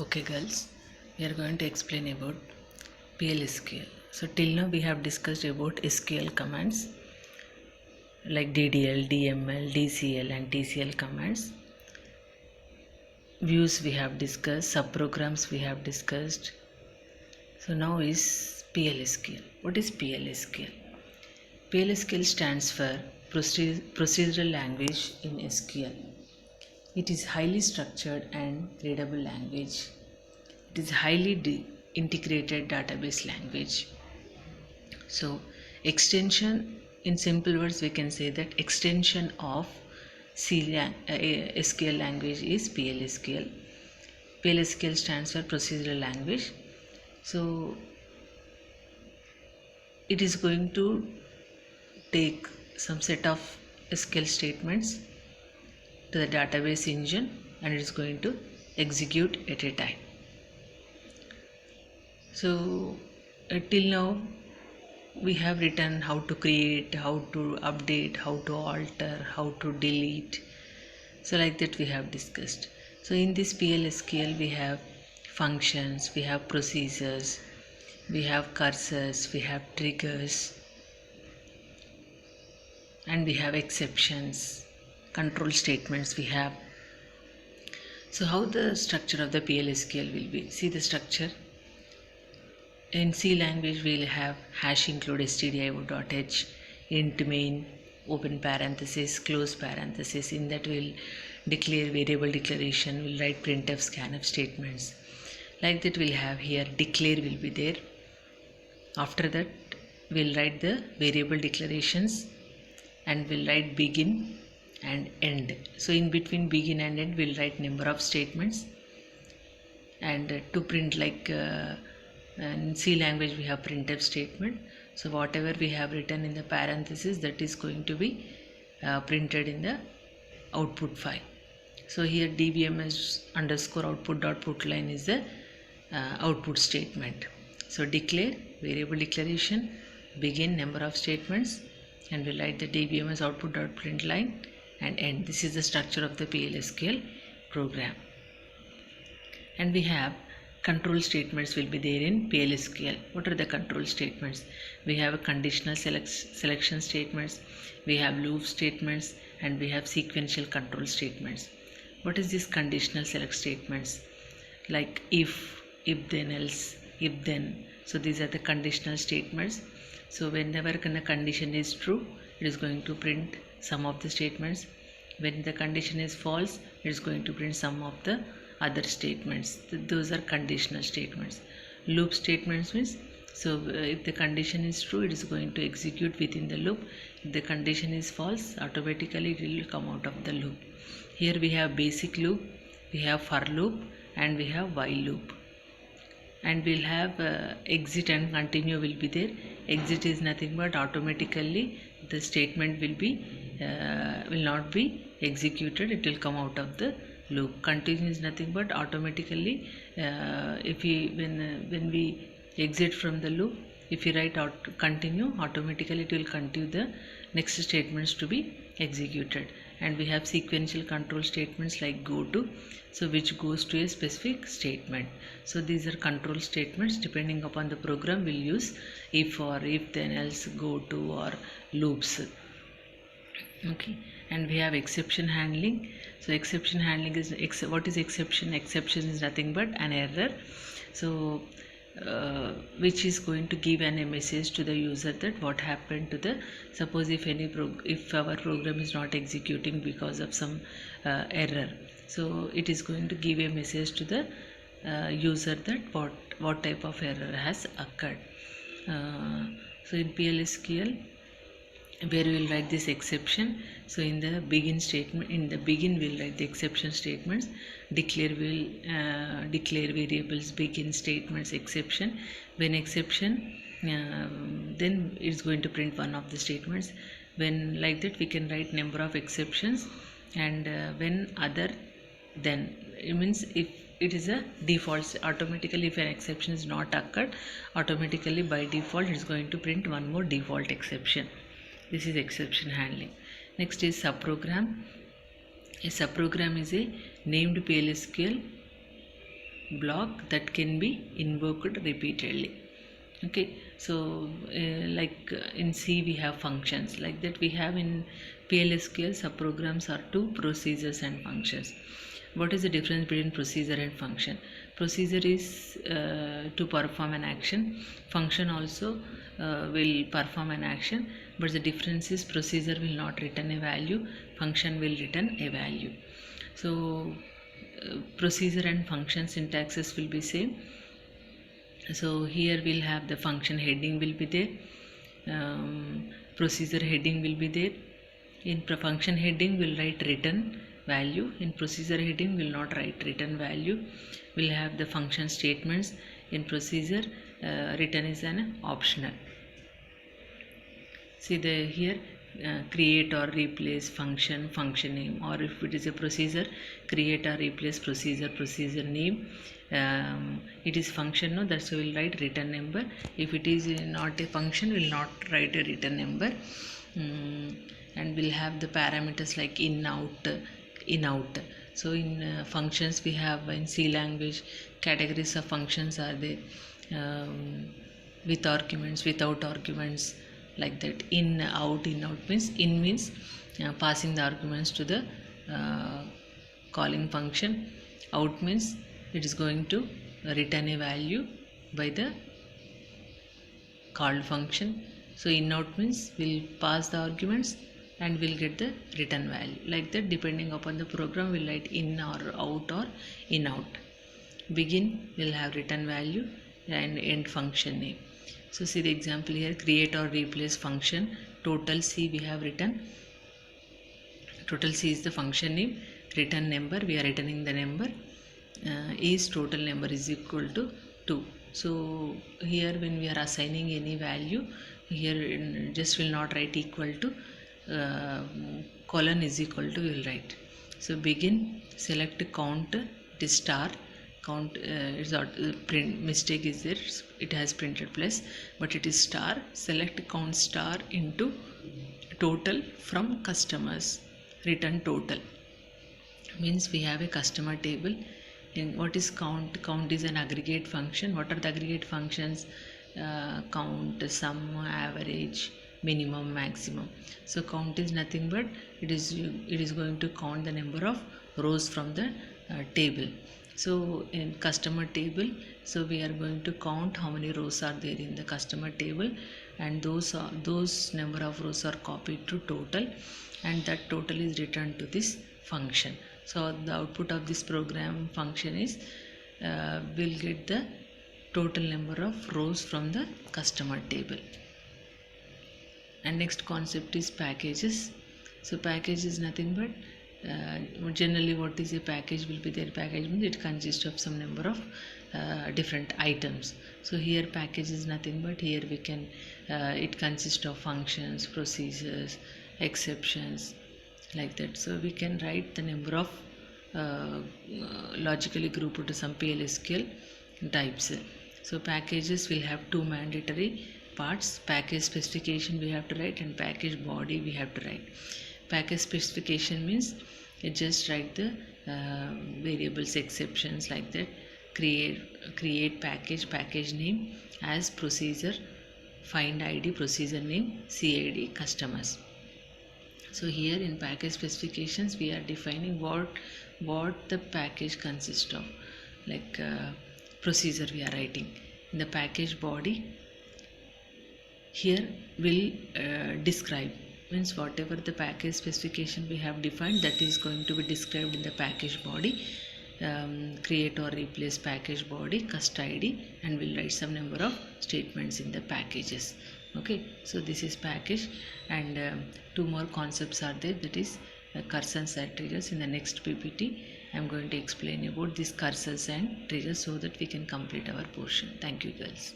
Okay, girls, we are going to explain about PLSQL. So, till now we have discussed about SQL commands like DDL, DML, DCL, and TCL commands. Views we have discussed, subprograms we have discussed. So, now is PLSQL. What is PLSQL? PLSQL stands for Procedural Language in SQL. It is highly structured and readable language. It is highly integrated database language. So, extension, in simple words, we can say that extension of SQL language is PLSQL. PLSQL stands for procedural language. So, it is going to take some set of SQL statements to the database engine and it is going to execute at a time. So, till now we have written how to create, how to update, how to alter, how to delete. So like that we have discussed. So in this PLSQL we have functions, we have procedures, we have cursors, we have triggers, and we have exceptions, control statements we have. So how the structure of the PLSQL will be? See the structure. In C language we will have hash include stdio.h, int main, open parenthesis, close parenthesis. In that we will declare variable declaration, we will write printf, scanf statements. Like that we'll have here declare will be there. After that we'll write the variable declarations and we'll write begin and end. So in between begin and end we'll write number of statements, and to print like in C language we have printf statement. So whatever we have written in the parenthesis, that is going to be printed in the output file. So here dbms underscore output dot put line is the output statement. So declare variable declaration, begin number of statements, and we write the dbms output dot print line and end. This is the structure of the PLSQL program. And we have control statements will be there in PLSQL. What are the control statements? We have conditional selection statements, we have loop statements, and we have sequential control statements. What is this conditional select statements? Like if then else, if then. So these are the conditional statements. So whenever a condition is true, it is going to print some of the statements. When the condition is false, it is going to print some of the other statements. Those are conditional statements. Loop statements means, so if the condition is true, it is going to execute within the loop. If the condition is false, automatically it will come out of the loop. Here we have basic loop, we have for loop, and we have while loop. And we'll have exit and continue will be there. Exit is nothing but automatically the statement will not be executed, it will come out of the loop. Continue is nothing but automatically when we exit from the loop, if we write out continue, automatically it will continue the next statements to be executed. And we have sequential control statements like go to, so which goes to a specific statement. So these are control statements. Depending upon the program, we'll use if or if then else, go to, or loops. Okay. And we have exception handling. So exception handling is what is exception? Exception is nothing but an error, so which is going to give a message to the user that what happened to the, suppose if if our program is not executing because of some error, so it is going to give a message to the user that what type of error has occurred. So in PLSQL, where we will write this exception. So in the begin statement, in the begin we'll write the exception statements. Declare will declare variables, begin statements, exception. When exception, then it's going to print one of the statements. When like that, we can write number of exceptions, and when other, then it means if it is a default, automatically if an exception is not occurred, automatically by default it's going to print one more default exception. This is exception handling. Next is subprogram. A subprogram is a named PLSQL block that can be invoked repeatedly. Okay, so in C we have functions. Like that we have in PLSQL subprograms are two: procedures and functions. What is the difference between procedure and function? Procedure is to perform an action. Function also will perform an action, but the difference is procedure will not return a value, function will return a value. So procedure and function syntaxes will be same. So here we'll have the function heading will be there, procedure heading will be there. In function heading we'll write return value, in procedure heading will not write return value. We'll have the function statements. In procedure return is an optional. See the here create or replace function name, or if it is a procedure, create or replace procedure name. It is function, no, that's why we'll write return number. If it is not a function, we'll not write a return number. And we'll have the parameters like in out. So in functions we have in C language categories of functions are there, with arguments, without arguments, like that. In out means in means passing the arguments to the calling function. Out means it is going to return a value by the called function. So in out means we'll pass the arguments and we'll get the return value. Like that, depending upon the program, we'll write in or out or in out. Begin will have return value and end function name. So see the example here, create or replace function. Total C we have written. Total C is the function name. Return number, we are returning the number. Is total number is equal to 2. So here when we are assigning any value, here just will not write equal to, colon is equal to we will write. So begin, select count, it is star. Count is not print mistake is there, it has printed plus, but it is star. Select count star into total from customers. Return total means we have a customer table. In what is count? Count is an aggregate function. What are the aggregate functions? Count, sum, average, minimum, maximum. So count is nothing but it is going to count the number of rows from the table. So in customer table, so we are going to count how many rows are there in the customer table, and those number of rows are copied to total, and that total is returned to this function. So the output of this program function is will get the total number of rows from the customer table. And next concept is packages. So package is nothing but generally what is a package will be there. Package means it consists of some number of different items. So here package is nothing but here we can it consists of functions, procedures, exceptions, like that. So we can write the number of logically grouped to some PLSQL types. So packages will have two mandatory parts: package specification we have to write and package body we have to write. Package specification means you just write the variables, exceptions, like that. Create package name as procedure, find ID, procedure name, CID, customers. So here in package specifications we are defining what the package consists of, like procedure we are writing. In the package body here will describe, means whatever the package specification we have defined, that is going to be described in the package body. Create or replace package body, cust ID, and we'll write some number of statements in the packages. Okay, so this is package, and two more concepts are there, that is cursors and triggers. In the next PPT I am going to explain about these cursors and triggers so that we can complete our portion. Thank you girls.